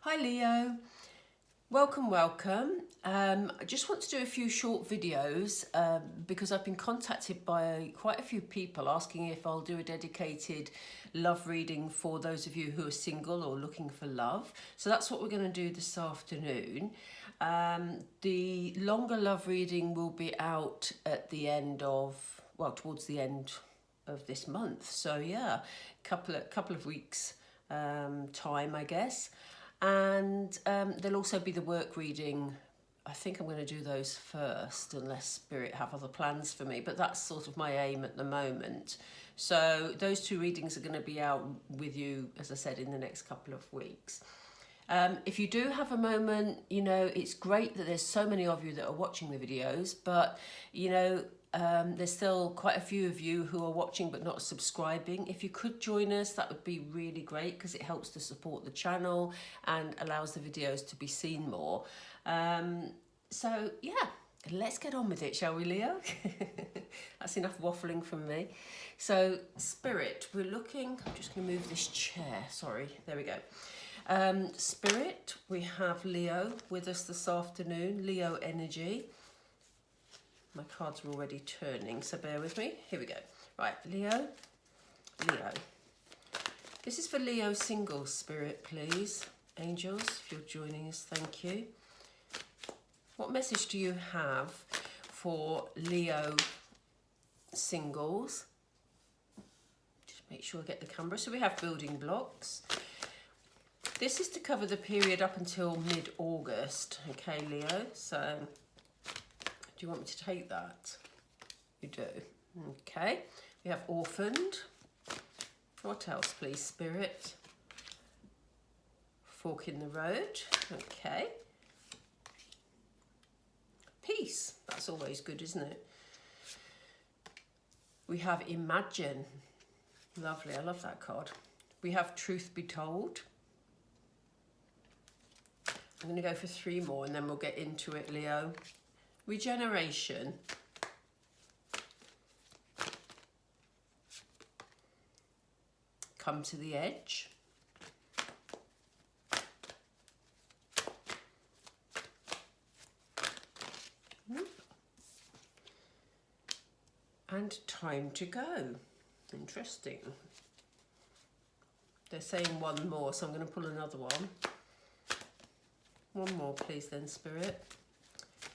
Hi Leo, welcome. I just want to do a few short videos because I've been contacted by quite a few people asking if I'll do a dedicated love reading for those of you who are single or looking for love. So that's what we're going to do this afternoon. The longer love reading will be out at the end of, well, towards the end of this month. So yeah, couple of weeks time, I guess. And there'll also be the work reading. I think I'm going to do those first unless Spirit have other plans for me, but that's sort of my aim at the moment. So those two readings are going to be out with you, as I said, in the next couple of weeks. If you do have a moment, you know, it's great that there's so many of you that are watching the videos, but, you know, there's still quite a few of you who are watching but not subscribing. If you could join us, that would be really great because it helps to support the channel and allows the videos to be seen more. So, yeah, let's get on with it, shall we, Leo? That's enough waffling from me. So, Spirit, we're looking... I'm just going to move this chair. Sorry, there we go. Spirit, we have Leo with us this afternoon, Leo energy. My cards are already turning, so bear with me. Here we go. Right, Leo. This is for Leo single, Spirit, please. Angels, if you're joining us, thank you. What message do you have for Leo singles? Just make sure I get the camera. So we have building blocks. This is to cover the period up until mid-August, okay, Leo? So, do you want me to take that? You do. Okay. We have orphaned. What else, please, Spirit? Fork in the road. Okay. Peace. That's always good, isn't it? We have imagine. Lovely. I love that card. We have truth be told. I'm going to go for 3 more and then we'll get into it, Leo. Regeneration. Come to the edge. And time to go. Interesting. They're saying 1 more, so I'm going to pull another one. 1 more, please, then, Spirit.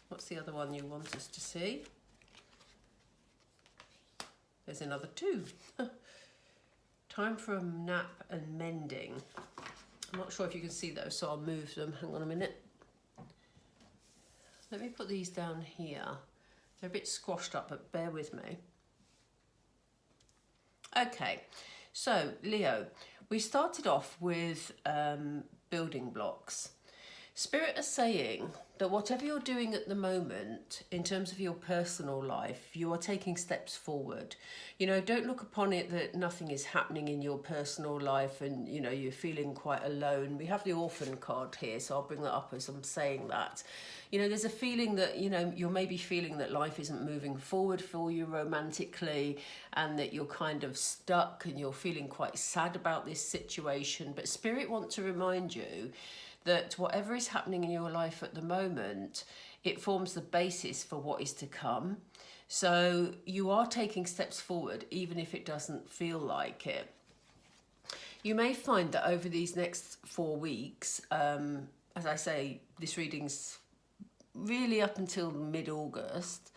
What's the other one you want us to see? There's another 2. Time for a nap and mending. I'm not sure if you can see those, so I'll move them. Hang on a minute. Let me put these down here. They're a bit squashed up, but bear with me. Okay, so Leo, we started off with building blocks. Spirit are saying that whatever you're doing at the moment, in terms of your personal life, you are taking steps forward. You know, don't look upon it that nothing is happening in your personal life and, you know, you're feeling quite alone. We have the orphan card here, so I'll bring that up as I'm saying that. You know, there's a feeling that, you know, you're maybe feeling that life isn't moving forward for you romantically and that you're kind of stuck and you're feeling quite sad about this situation. But Spirit want to remind you that whatever is happening in your life at the moment, it forms the basis for what is to come. So you are taking steps forward, even if it doesn't feel like it. You may find that over these next 4 weeks, as I say, this reading's really up until mid-August,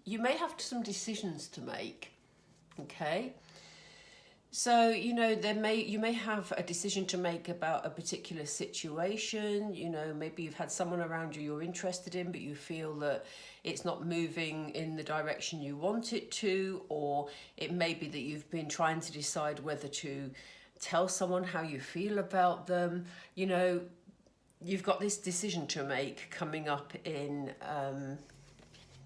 you may have some decisions to make, okay? So, you know, you may have a decision to make about a particular situation. You know, maybe you've had someone around you you're interested in, but you feel that it's not moving in the direction you want it to, or it may be that you've been trying to decide whether to tell someone how you feel about them. You know, you've got this decision to make coming up in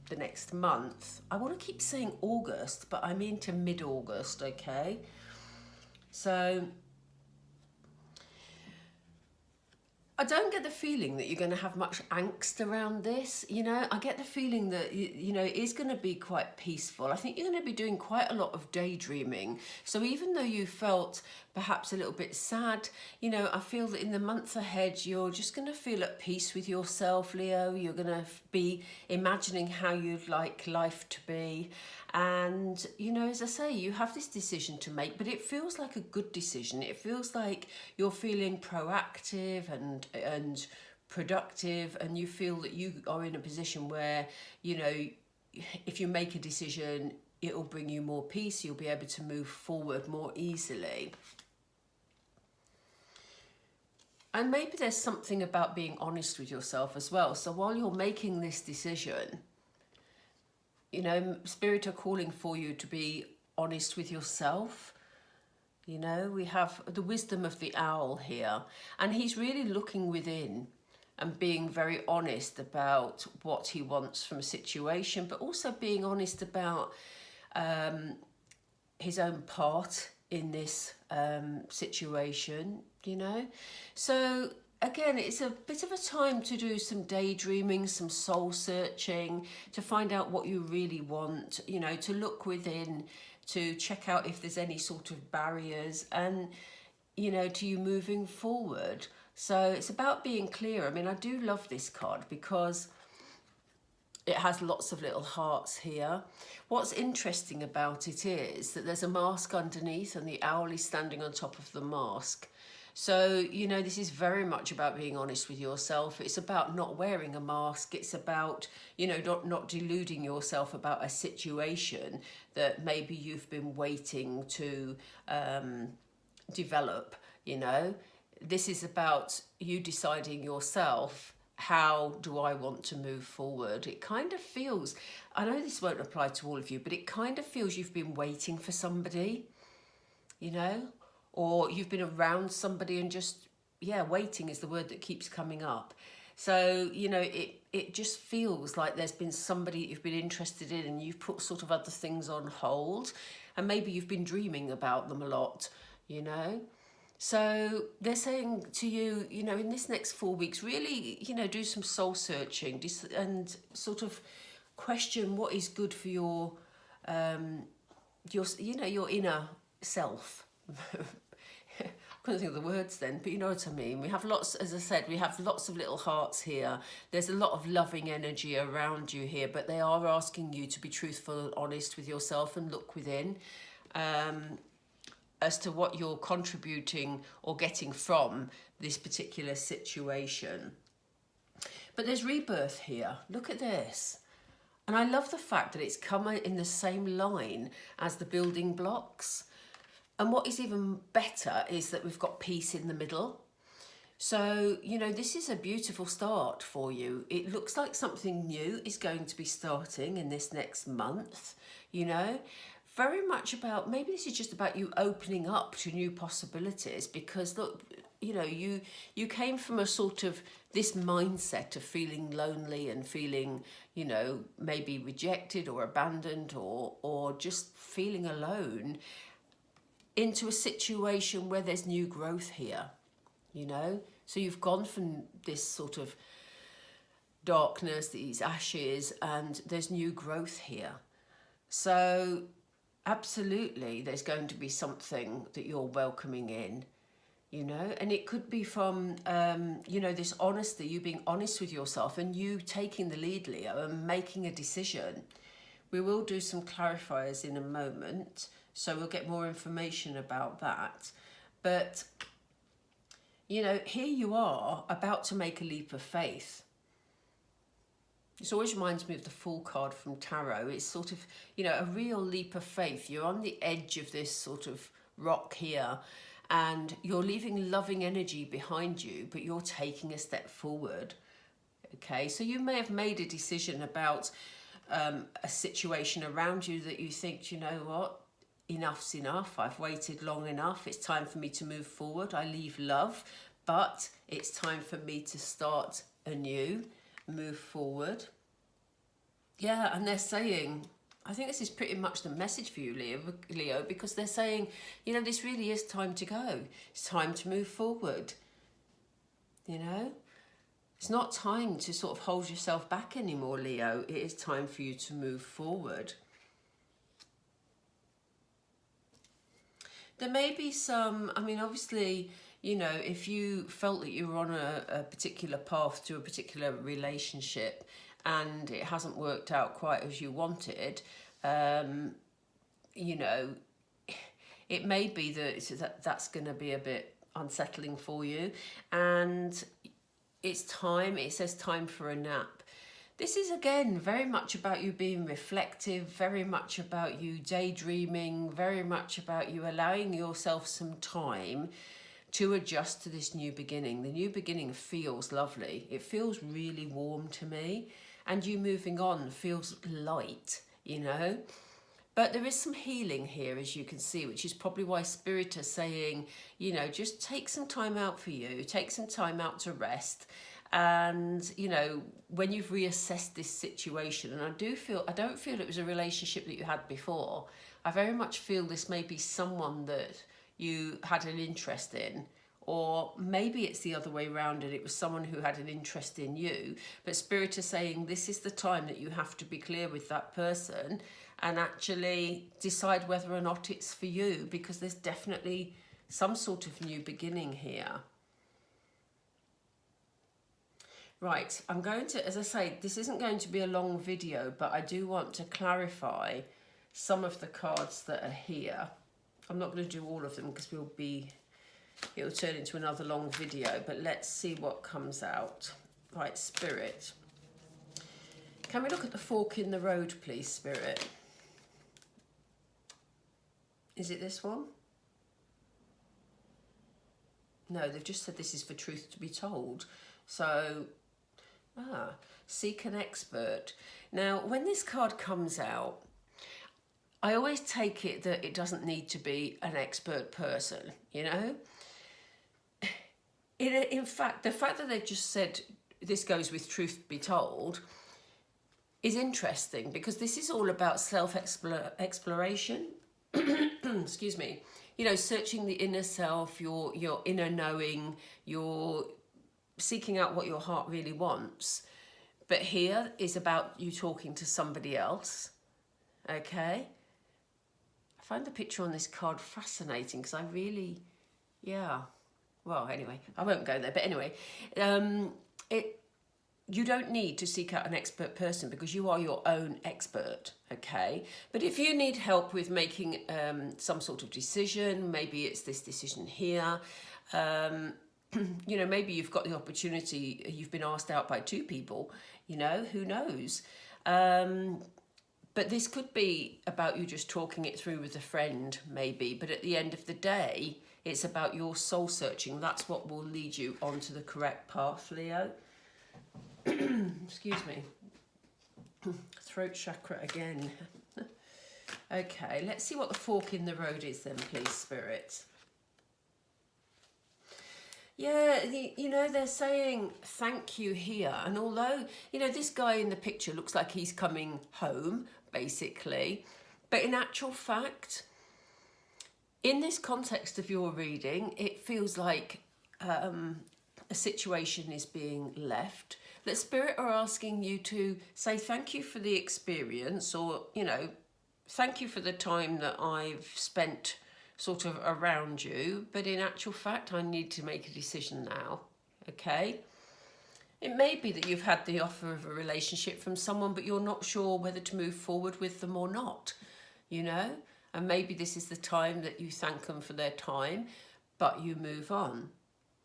the next month. I want to keep saying August, but I mean to mid-August, okay? So I don't get the feeling that you're going to have much angst around this. You know, I get the feeling that, you know, it is going to be quite peaceful. I think you're going to be doing quite a lot of daydreaming. So even though you felt perhaps a little bit sad, you know, I feel that in the month ahead, you're just going to feel at peace with yourself, Leo. You're going to be imagining how you'd like life to be. And, you know, as I say, you have this decision to make, but it feels like a good decision. It feels like you're feeling proactive and productive, and you feel that you are in a position where, you know, if you make a decision, it will bring you more peace. You'll be able to move forward more easily. And maybe there's something about being honest with yourself as well. So while you're making this decision, you know, Spirit are calling for you to be honest with yourself. You know, we have the wisdom of the owl here, and he's really looking within and being very honest about what he wants from a situation, but also being honest about his own part in this situation, you know. So again, it's a bit of a time to do some daydreaming, some soul searching, to find out what you really want, you know, to look within, to check out if there's any sort of barriers, and, you know, to you moving forward. So it's about being clear. I mean, I do love this card because it has lots of little hearts here. What's interesting about it is that there's a mask underneath and the owl is standing on top of the mask. So, you know, this is very much about being honest with yourself. It's about not wearing a mask. It's about, you know, not deluding yourself about a situation that maybe you've been waiting to develop, you know. This is about you deciding yourself, how do I want to move forward? It kind of feels, I know this won't apply to all of you, but it kind of feels you've been waiting for somebody, you know, or you've been around somebody and just, yeah, waiting is the word that keeps coming up. So, you know, it just feels like there's been somebody you've been interested in and you've put sort of other things on hold, and maybe you've been dreaming about them a lot, you know. So they're saying to you, you know, in this next 4 weeks, really, you know, do some soul searching and sort of question what is good for your you know, your inner self. I couldn't think of the words then, but you know what I mean. We have lots, as I said, we have lots of little hearts here. There's a lot of loving energy around you here, but they are asking you to be truthful and honest with yourself and look within. As to what you're contributing or getting from this particular situation. But there's rebirth here. Look at this. And I love the fact that it's come in the same line as the building blocks. And what is even better is that we've got peace in the middle. So, you know, this is a beautiful start for you. It looks like something new is going to be starting in this next month, you know. Very much about, maybe this is just about you opening up to new possibilities, because look, you know, you came from a sort of this mindset of feeling lonely and feeling, you know, maybe rejected or abandoned or just feeling alone, into a situation where there's new growth here, you know. So you've gone from this sort of darkness, these ashes, and there's new growth here. So absolutely, there's going to be something that you're welcoming in, you know, and it could be from, you know, this honesty, you being honest with yourself and you taking the lead, Leo, and making a decision. We will do some clarifiers in a moment, so we'll get more information about that. But, you know, here you are about to make a leap of faith. This always reminds me of the Fool card from Tarot. It's sort of, you know, a real leap of faith. You're on the edge of this sort of rock here, and you're leaving loving energy behind you, but you're taking a step forward. Okay, so you may have made a decision about a situation around you that you think, you know what, enough's enough. I've waited long enough. It's time for me to move forward. I leave love, but it's time for me to start anew. Move forward. Yeah, and they're saying, I think this is pretty much the message for you, Leo, because they're saying, you know, this really is time to go. It's time to move forward. you know? It's not time to sort of hold yourself back anymore, Leo. It is time for you to move forward. There may be some, I mean, obviously, you know, if you felt that you were on a particular path to a particular relationship and it hasn't worked out quite as you wanted, you know, it may be that that's going to be a bit unsettling for you. And it's time, it says time for a nap. This is, again, very much about you being reflective, very much about you daydreaming, very much about you allowing yourself some time to adjust to this new beginning. The new beginning feels lovely. It feels really warm to me. And you moving on feels light, you know. But there is some healing here, as you can see, which is probably why Spirit are saying, you know, just take some time out for you, take some time out to rest. And, you know, when you've reassessed this situation, and I don't feel it was a relationship that you had before. I very much feel this may be someone that you had an interest in, or maybe it's the other way around and it was someone who had an interest in you. But Spirit is saying this is the time that you have to be clear with that person and actually decide whether or not it's for you, because there's definitely some sort of new beginning here. Right, I'm going to, as I say, this isn't going to be a long video, but I do want to clarify some of the cards that are here. I'm not going to do all of them because it'll turn into another long video, but let's see what comes out. Right, Spirit. Can we look at the fork in the road, please, Spirit? Is it this one? No, they've just said this is for truth to be told. So, seek an expert. Now, when this card comes out, I always take it that it doesn't need to be an expert person, you know? In fact, the fact that they've just said this goes with truth be told is interesting, because this is all about self-exploration. Excuse me. You know, searching the inner self, your inner knowing, your seeking out what your heart really wants. But here is about you talking to somebody else, okay? I find the picture on this card fascinating because I really, well, anyway, I won't go there. But anyway, you don't need to seek out an expert person because you are your own expert, okay? But if you need help with making some sort of decision, maybe it's this decision here, you know, maybe you've got the opportunity, you've been asked out by two people, you know, who knows? But this could be about you just talking it through with a friend, maybe. But at the end of the day, it's about your soul searching. That's what will lead you onto the correct path, Leo. Excuse me. Throat chakra again. Okay, let's see what the fork in the road is then, please, Spirit. Yeah, you know, they're saying thank you here. And although, you know, this guy in the picture looks like he's coming home, basically. But in actual fact, in this context of your reading, it feels like a situation is being left. That Spirit are asking you to say thank you for the experience, or, you know, thank you for the time that I've spent sort of around you, but in actual fact, I need to make a decision now, okay? It may be that you've had the offer of a relationship from someone, but you're not sure whether to move forward with them or not, you know? And maybe this is the time that you thank them for their time, but you move on,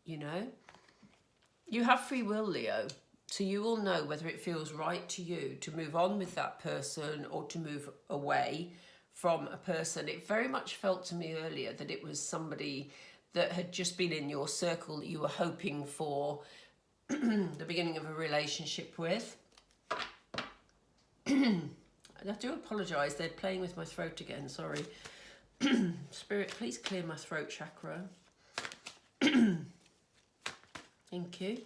you know? You have free will, Leo, so you will know whether it feels right to you to move on with that person or to move away from a person. It very much felt to me earlier that it was somebody that had just been in your circle that you were hoping for the beginning of a relationship with. I do apologise, they're playing with my throat again, sorry. Spirit, please clear my throat chakra. Thank you.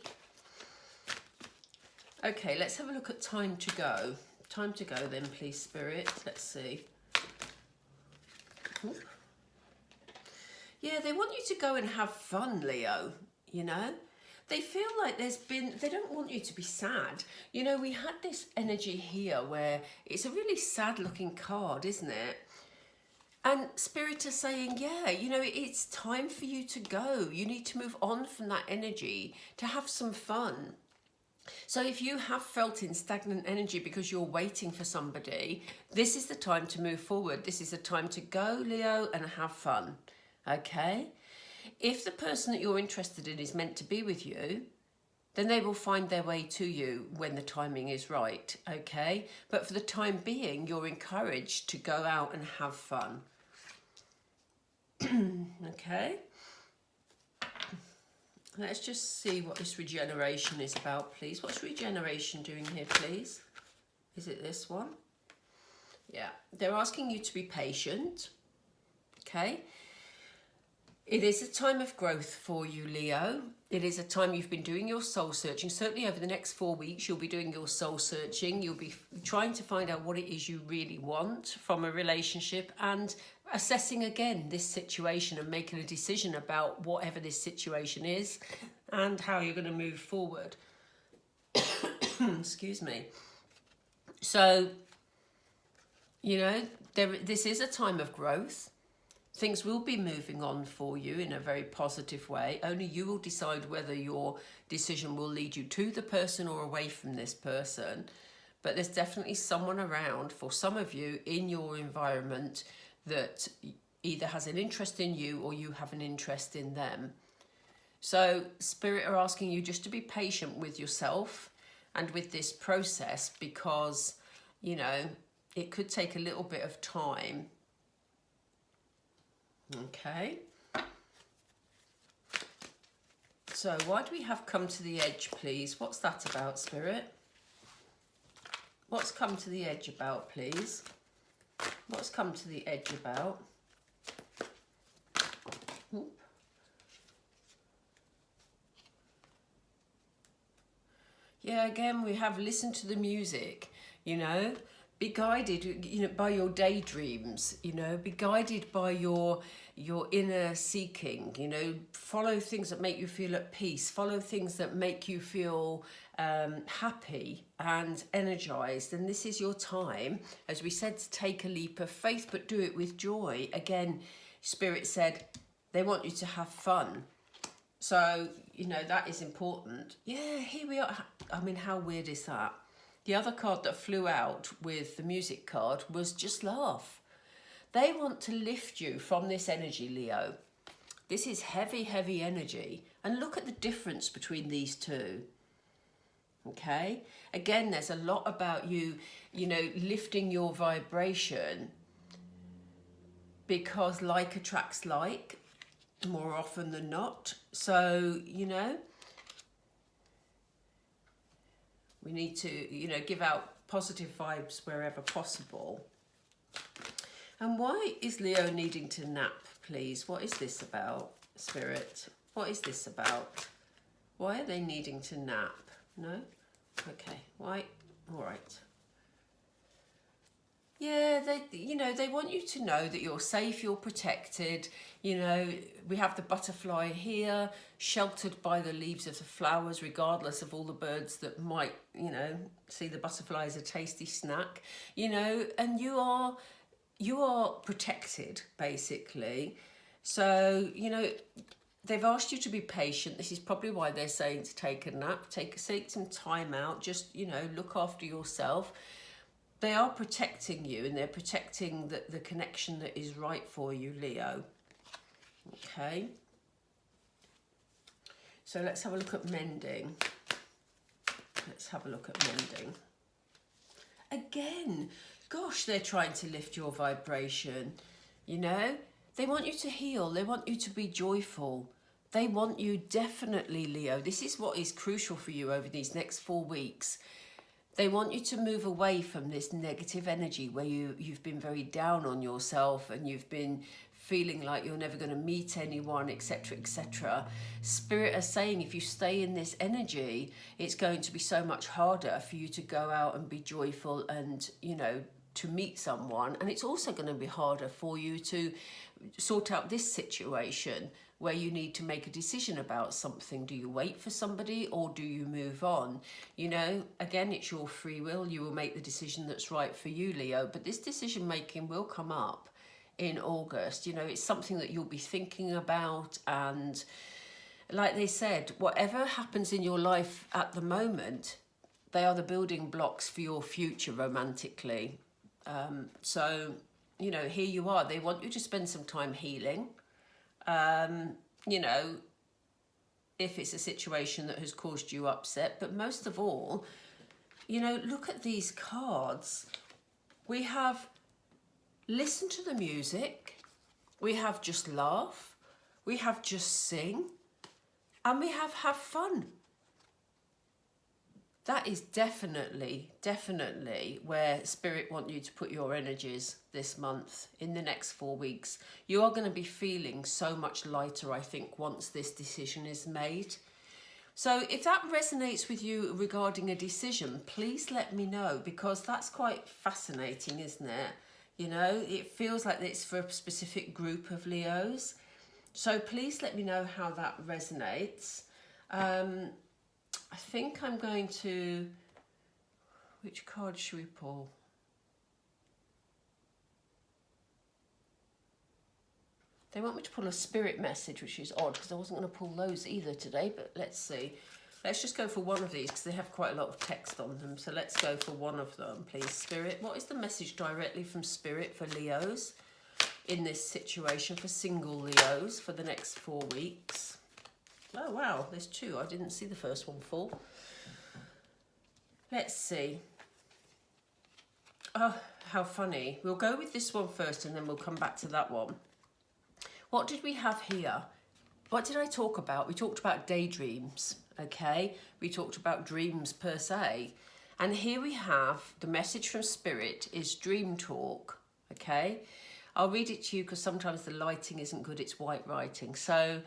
Okay, let's have a look at time to go. Time to go then, please, Spirit. Let's see. Yeah, they want you to go and have fun, Leo, you know. They feel like they don't want you to be sad. You know, we had this energy here where it's a really sad looking card, isn't it? And Spirit are saying, yeah, you know, it's time for you to go. You need to move on from that energy to have some fun. So if you have felt in stagnant energy because you're waiting for somebody, this is the time to move forward. This is the time to go, Leo, and have fun. Okay? If the person that you're interested in is meant to be with you, then they will find their way to you when the timing is right. Okay? But for the time being, you're encouraged to go out and have fun. Okay? Let's just see what this regeneration is about, please. What's regeneration doing here, please? Is it this one? Yeah. They're asking you to be patient. Okay? It is a time of growth for you, Leo. It is a time you've been doing your soul searching. Certainly over the next 4 weeks, you'll be doing your soul searching. You'll be trying to find out what it is you really want from a relationship and assessing again this situation and making a decision about whatever this situation is and how you're going to move forward. Excuse me. So, you know, this is a time of growth. Things will be moving on for you in a very positive way. Only you will decide whether your decision will lead you to the person or away from this person. But there's definitely someone around for some of you in your environment that either has an interest in you or you have an interest in them. So Spirit are asking you just to be patient with yourself and with this process because, you know, it could take a little bit of time. Okay. So why do we have come to the edge, please? What's that about, Spirit? What's come to the edge about, please? What's come to the edge about? Oop. Yeah, again, we have listened to the music, you know. Be guided, you know, by your daydreams, you know, be guided by your inner seeking, you know, follow things that make you feel at peace, follow things that make you feel happy and energized. And this is your time, as we said, to take a leap of faith, but do it with joy. Again, Spirit said they want you to have fun. So, you know, that is important. Yeah, here we are. I mean, how weird is that? The other card that flew out with the music card was just laugh. They want to lift you from this energy, Leo. This is heavy, heavy energy. And look at the difference between these two. Okay? Again, there's a lot about you, you know, lifting your vibration because like attracts like more often than not. So, you know, we need to, you know, give out positive vibes wherever possible. And why is Leo needing to nap, please? What is this about, Spirit? What is this about? Why are they needing to nap? No? Okay. Why? All right. Yeah, they want you to know that you're safe, you're protected. You know, we have the butterfly here, sheltered by the leaves of the flowers, regardless of all the birds that might, you know, see the butterfly as a tasty snack. You know, and you are protected, basically. So, you know, they've asked you to be patient. This is probably why they're saying to take a nap, take some time out, just, you know, look after yourself. They are protecting you and they're protecting the connection that is right for you, Leo. Okay. So let's have a look at mending. Let's have a look at mending. Again, gosh, they're trying to lift your vibration. You know, they want you to heal. They want you to be joyful. They want you definitely, Leo. This is what is crucial for you over these next 4 weeks. They want you to move away from this negative energy where you've been very down on yourself and you've been feeling like you're never going to meet anyone, etc., etc. Spirit are saying if you stay in this energy, it's going to be so much harder for you to go out and be joyful and, you know, to meet someone. And it's also going to be harder for you to sort out this situation where you need to make a decision about something. Do you wait for somebody or do you move on? You know, again, it's your free will. You will make the decision that's right for you, Leo. But this decision making will come up in August. You know, it's something that you'll be thinking about, and like they said, whatever happens in your life at the moment, they are the building blocks for your future romantically. So, you know, here you are. They want you to spend some time healing. You know, if it's a situation that has caused you upset. But most of all, you know, look at these cards. We have listen to the music. We have just laugh. We have just sing. And we have fun. That is definitely where Spirit want you to put your energies this month, in the next 4 weeks. You are going to be feeling so much lighter, I think, once this decision is made. So if that resonates with you regarding a decision, please let me know, because that's quite fascinating, isn't it? You know, it feels like it's for a specific group of Leos. So please let me know how that resonates. I think I'm going to... Which card should we pull? They want me to pull a spirit message, which is odd because I wasn't going to pull those either today, but let's see. Let's just go for one of these because they have quite a lot of text on them. So let's go for one of them, please. Spirit, what is the message directly from Spirit for Leos in this situation, for single Leos for the next 4 weeks? Oh, wow, there's two. I didn't see the first one full. Let's see. Oh, how funny. We'll go with this one first and then we'll come back to that one. What did we have here? What did I talk about? We talked about daydreams, okay? We talked about dreams per se. And here we have the message from Spirit is dream talk, okay? I'll read it to you because sometimes the lighting isn't good. It's white writing. So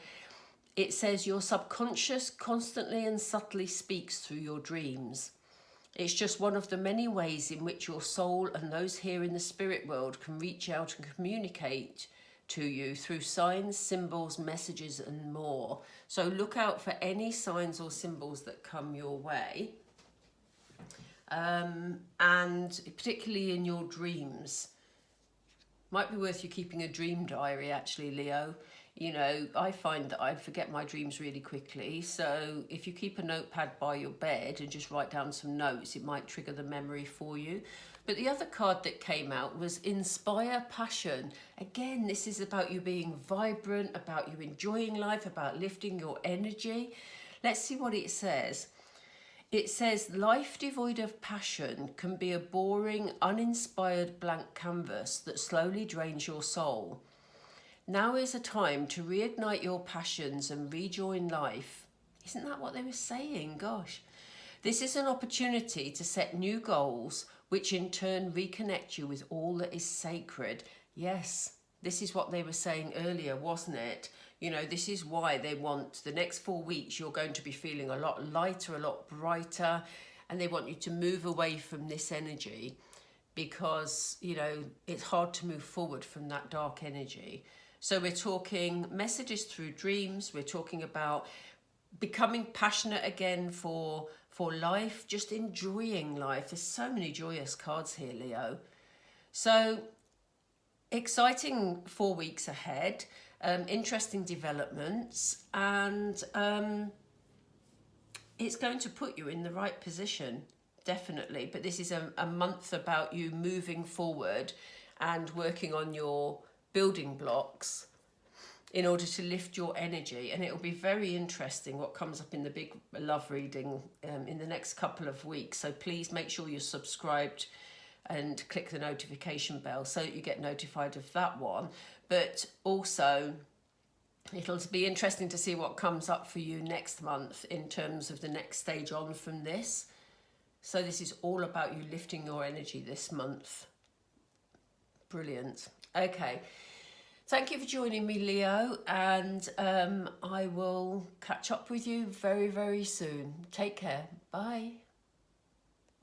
it says your subconscious constantly and subtly speaks through your dreams. It's just one of the many ways in which your soul and those here in the spirit world can reach out and communicate to you through signs, symbols, messages, and more. So look out for any signs or symbols that come your way. And particularly in your dreams. Might be worth you keeping a dream diary, actually, Leo. You know, I find that I forget my dreams really quickly. So if you keep a notepad by your bed and just write down some notes, it might trigger the memory for you. But the other card that came out was Inspire Passion. Again, this is about you being vibrant, about you enjoying life, about lifting your energy. Let's see what it says. It says, life devoid of passion can be a boring, uninspired blank canvas that slowly drains your soul. Now is a time to reignite your passions and rejoin life. Isn't that what they were saying? Gosh. This is an opportunity to set new goals, which in turn reconnect you with all that is sacred. Yes, this is what they were saying earlier, wasn't it? You know, this is why they want the next 4 weeks, you're going to be feeling a lot lighter, a lot brighter, and they want you to move away from this energy because, you know, it's hard to move forward from that dark energy. So we're talking messages through dreams. We're talking about becoming passionate again for life, just enjoying life. There's so many joyous cards here, Leo. So exciting 4 weeks ahead, interesting developments, and it's going to put you in the right position, definitely. But this is a month about you moving forward and working on your building blocks in order to lift your energy. And it will be very interesting what comes up in the big love reading in the next couple of weeks. So please make sure you're subscribed and click the notification bell so that you get notified of that one. But also it'll be interesting to see what comes up for you next month in terms of the next stage on from this. So this is all about you lifting your energy this month. Brilliant. Okay. Thank you for joining me, Leo, and I will catch up with you very, very soon. Take care. Bye.